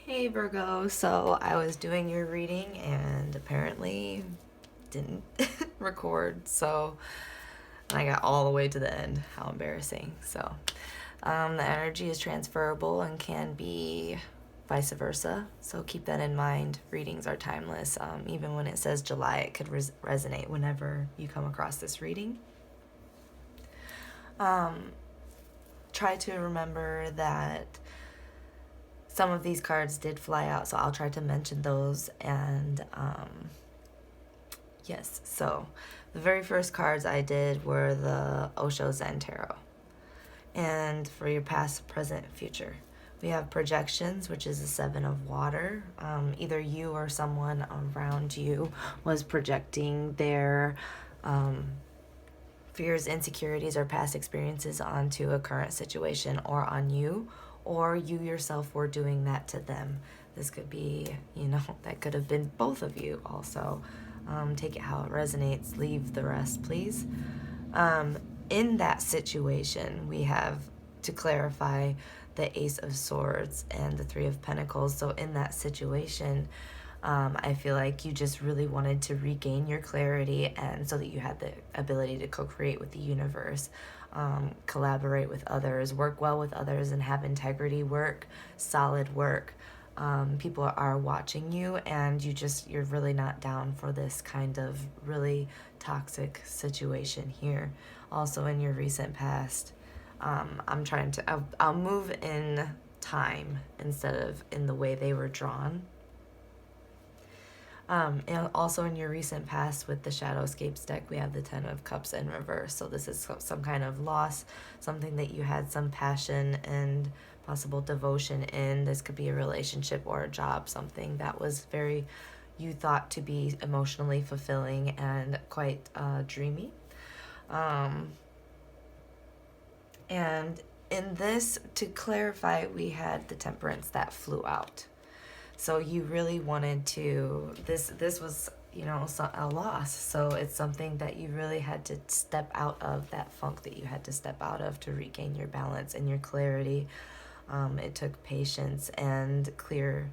Hey Virgo, so I was doing your reading and apparently didn't record, so I got all the way to the end. How embarrassing. So the energy is transferable and can be vice versa, so keep that in mind. Readings are timeless. Even when it says July, it could resonate whenever you come across this reading. Try to remember that some of these cards did fly out, so I'll try to mention those. And yes, so the very first cards I did were the Osho Zen Tarot. And for your past, present, future, we have projections, which is the Seven of Water. Either you or someone around you was projecting their fears, insecurities, or past experiences onto a current situation or on you, or you yourself were doing that to them. This could be, that could have been both of you also. Take it how it resonates. Leave the rest, please. In that situation, we have, to clarify, the Ace of Swords and the Three of Pentacles. So in that situation, I feel like you just really wanted to regain your clarity, and so that you had the ability to co-create with the universe, collaborate with others, work well with others, and have integrity work, solid work. People are watching you, and you're really not down for this kind of really toxic situation here. Also in your recent past, I'll move in time instead of in the way they were drawn. And also in your recent past with the Shadowscapes deck, we have the Ten of Cups in reverse. So this is some kind of loss, something that you had some passion and possible devotion in. This could be a relationship or a job, something that was you thought to be emotionally fulfilling and quite dreamy. And in this, to clarify, we had the Temperance that flew out. So you really wanted to, this was, a loss. So it's something that you really had to step out of, that funk that you had to step out of to regain your balance and your clarity. It took patience and clear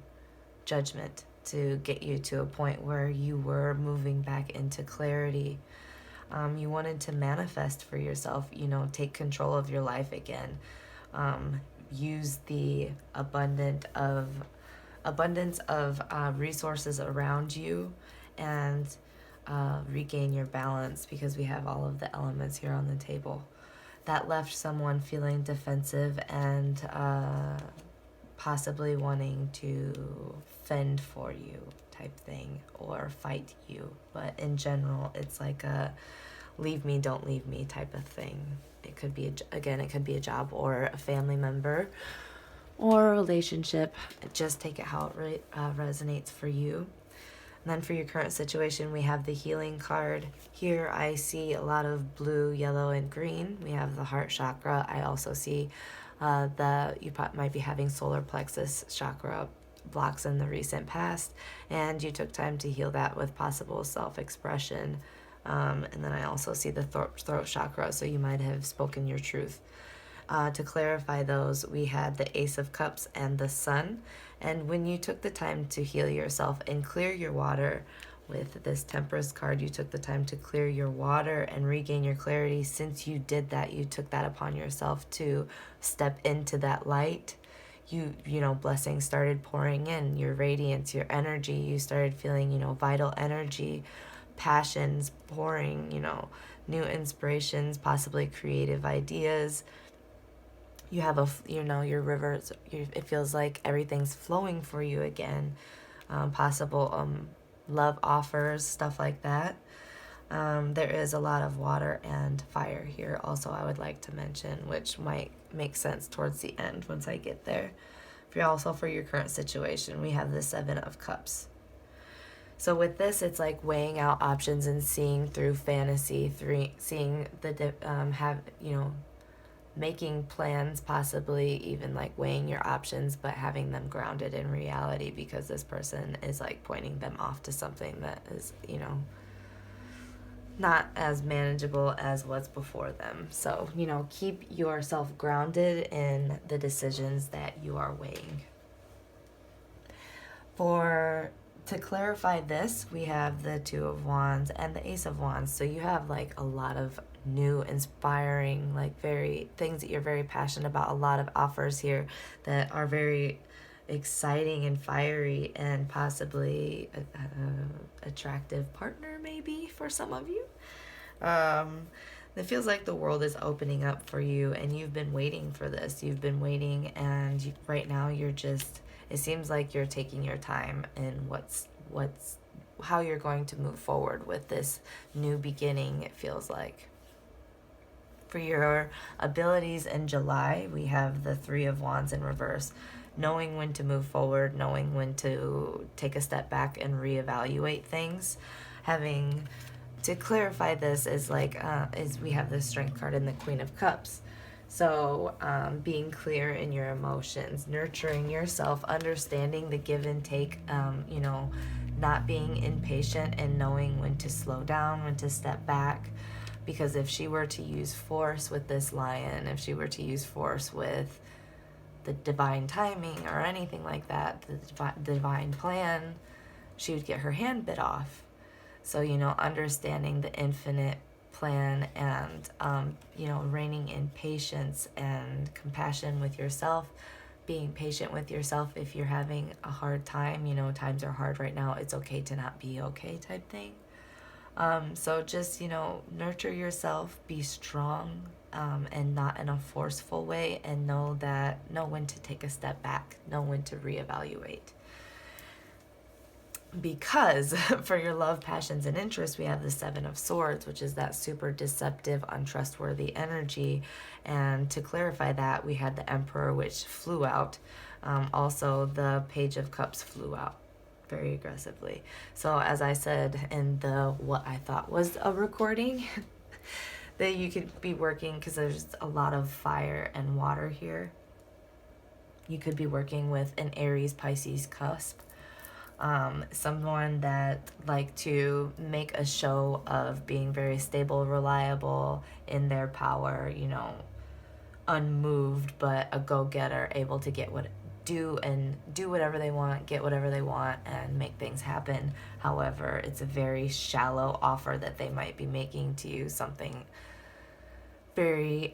judgment to get you to a point where you were moving back into clarity. You wanted to manifest for yourself, take control of your life again. Use the abundance of resources around you, and regain your balance, because we have all of the elements here on the table. That left someone feeling defensive and possibly wanting to fend for you type thing, or fight you. But in general, it's like a leave me, don't leave me type of thing. It could be, it could be a job or a family member or a relationship. Just take it how it resonates for you. And then for your current situation, we have the healing card. Here I see a lot of blue, yellow, and green. We have the heart chakra. I also see you might be having solar plexus chakra blocks in the recent past, and you took time to heal that with possible self-expression. And then I also see the throat chakra, so you might have spoken your truth. To clarify those, we had the Ace of Cups and the Sun. And when you took the time to heal yourself and clear your water with this Temperance card, you took the time to clear your water and regain your clarity. Since you did that, you took that upon yourself to step into that light. Blessings started pouring in, your radiance, your energy. You started feeling, vital energy, passions pouring, new inspirations, possibly creative ideas. You have your rivers, it feels like everything's flowing for you again. Possible love offers, stuff like that. There is a lot of water and fire here also, I would like to mention, which might make sense towards the end once I get there. For your current situation, we have the Seven of Cups. So with this, it's like weighing out options and seeing through fantasy, seeing making plans, possibly even like weighing your options, but having them grounded in reality, because this person is like pointing them off to something that is, not as manageable as what's before them. So, keep yourself grounded in the decisions that you are weighing. To clarify this, we have the Two of Wands and the Ace of Wands. So you have like a lot of new, inspiring, like very things that you're very passionate about. A lot of offers here that are very exciting and fiery, and possibly a attractive partner maybe for some of you. It feels like the world is opening up for you, and you've been waiting for this. You've been waiting, and right now you're just, it seems like you're taking your time in how you're going to move forward with this new beginning, it feels like. For your abilities in July, we have the Three of Wands in reverse. Knowing when to move forward, knowing when to take a step back and reevaluate things. Having to clarify this is we have the Strength card and the Queen of Cups. So being clear in your emotions, nurturing yourself, understanding the give and take, not being impatient and knowing when to slow down, when to step back. Because if she were to use force with this Lion, if she were to use force with the divine timing or anything like that, the divine plan, she would get her hand bit off. So, understanding the infinite plan and, reigning in patience and compassion with yourself, being patient with yourself if you're having a hard time, times are hard right now, it's okay to not be okay type thing. So just, nurture yourself, be strong, and not in a forceful way, and know when to take a step back, know when to reevaluate. Because for your love, passions, and interests, we have the Seven of Swords, which is that super deceptive, untrustworthy energy. And to clarify that, we had the Emperor, which flew out. Also, the Page of Cups flew out very aggressively. So as I said in what I thought was a recording, that you could be working, because there's a lot of fire and water here. You could be working with an Aries, Pisces cusp. Someone that like to make a show of being very stable, reliable in their power, unmoved, but a go-getter, able to do whatever they want, get whatever they want, and make things happen. However, it's a very shallow offer that they might be making to you, something very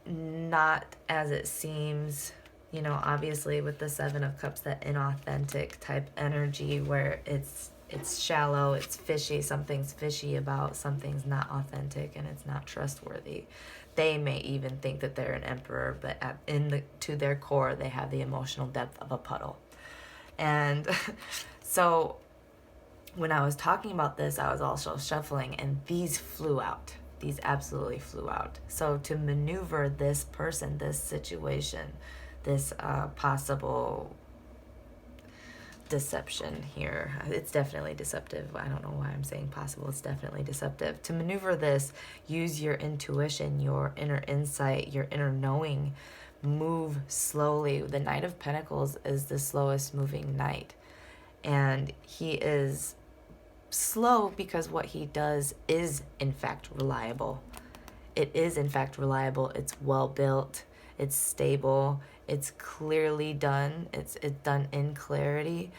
not as it seems. Obviously with the Seven of Cups, that inauthentic type energy where it's shallow, it's fishy, something's fishy about, something's not authentic, and it's not trustworthy. They may even think that they're an emperor, but to their core, they have the emotional depth of a puddle. And so when I was talking about this, I was also shuffling, and these flew out. These absolutely flew out. So to maneuver this person, this situation, this possible deception here. It's definitely deceptive. I don't know why I'm saying possible. It's definitely deceptive. To maneuver this, use your intuition, your inner insight, your inner knowing. Move slowly. The Knight of Pentacles is the slowest moving knight. And he is slow because what he does is, in fact, reliable. It is, in fact, reliable. It's well built. It's stable. It's clearly done. It's done in clarity.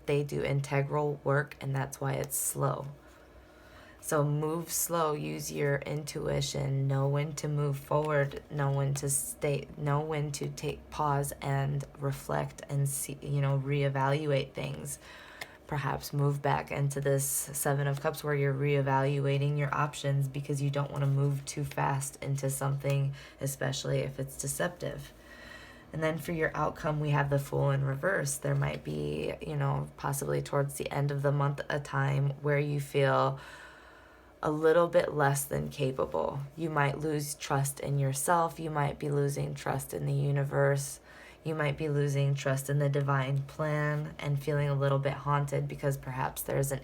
They do integral work, and that's why it's slow. So move slow. Use your intuition. Know when to move forward. Know when to know when to take pause and reflect and see. Reevaluate things. Perhaps move back into this Seven of Cups where you're reevaluating your options because you don't want to move too fast into something, especially if it's deceptive. And then for your outcome, we have the Fool in reverse. There might be, possibly towards the end of the month, a time where you feel a little bit less than capable. You might lose trust in yourself. You might be losing trust in the universe. You might be losing trust in the divine plan and feeling a little bit haunted because perhaps there's an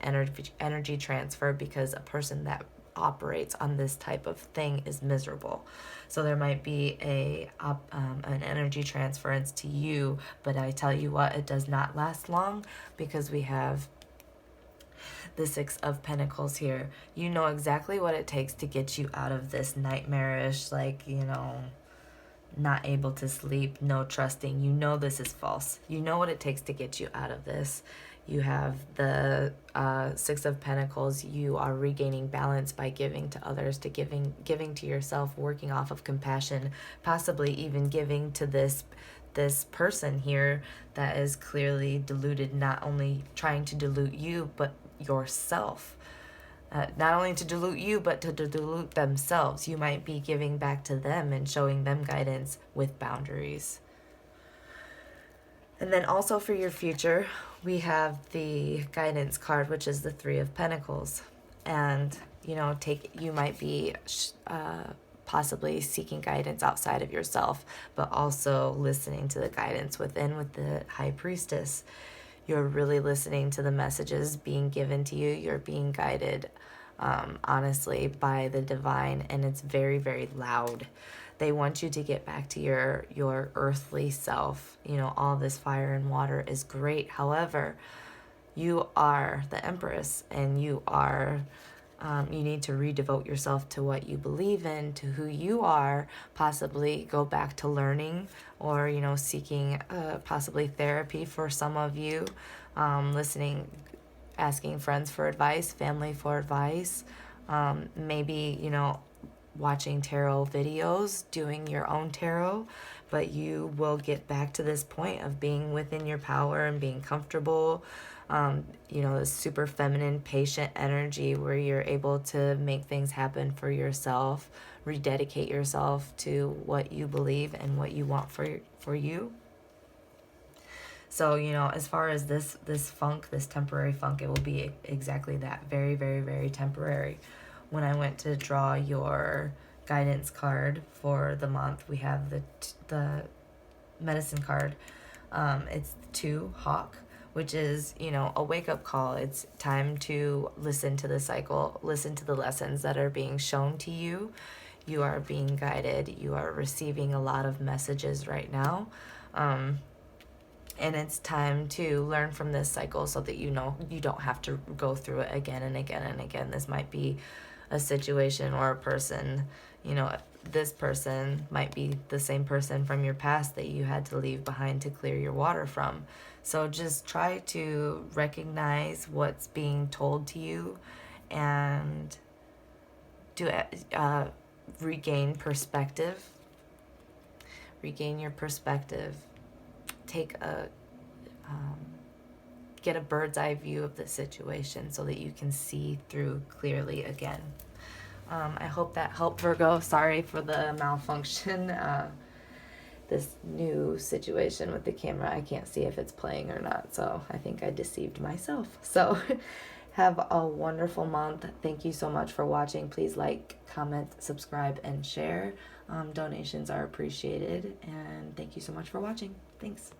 energy transfer because a person that operates on this type of thing is miserable. So there might be an energy transference to you, but I tell you what, it does not last long because we have the Six of Pentacles here. You know exactly what it takes to get you out of this nightmarish, not able to sleep, no trusting. You know this is false. You know what it takes to get you out of this. You have the Six of Pentacles. You are regaining balance by giving to others, to giving to yourself, working off of compassion, possibly even giving to this person here that is clearly deluded, not only trying to dilute you, but yourself. Not only to dilute you, but to dilute themselves. You might be giving back to them and showing them guidance with boundaries. And then also for your future, we have the guidance card, which is the Three of Pentacles. And, you know, you might be possibly seeking guidance outside of yourself, but also listening to the guidance within with the High Priestess. You're really listening to the messages being given to you. You're being guided, honestly, by the divine, and it's very, very loud. They want you to get back to your earthly self. You know, all this fire and water is great. However, you are the Empress, and you need to redevote yourself to what you believe in, to who you are, possibly go back to learning, or, you know, seeking possibly therapy for some of you, listening, asking friends for advice, family for advice, maybe, you know, watching tarot videos, doing your own tarot, but you will get back to this point of being within your power and being comfortable. You know, this super feminine, patient energy where you're able to make things happen for yourself, rededicate yourself to what you believe and what you want for you. So, you know, as far as this funk, this temporary funk, it will be exactly that. Very, very, very temporary. When I went to draw your guidance card for the month, we have the medicine card. It's 2 Hawk, which is, you know, a wake-up call. It's time to listen to the cycle, listen to the lessons that are being shown to you. You are being guided. You are receiving a lot of messages right now. And it's time to learn from this cycle so that you know you don't have to go through it again and again and again. This might be a situation or a person, you know, this person might be the same person from your past that you had to leave behind to clear your water from. So just try to recognize what's being told to you and regain perspective. Regain your perspective. Take get a bird's eye view of the situation so that you can see through clearly again. I hope that helped, Virgo. Sorry for the malfunction. This new situation with the camera, I can't see if it's playing or not, so I think I deceived myself. So have a wonderful month. Thank you so much for watching. Please like, comment, subscribe, and share. Donations are appreciated, and thank you so much for watching. Thanks.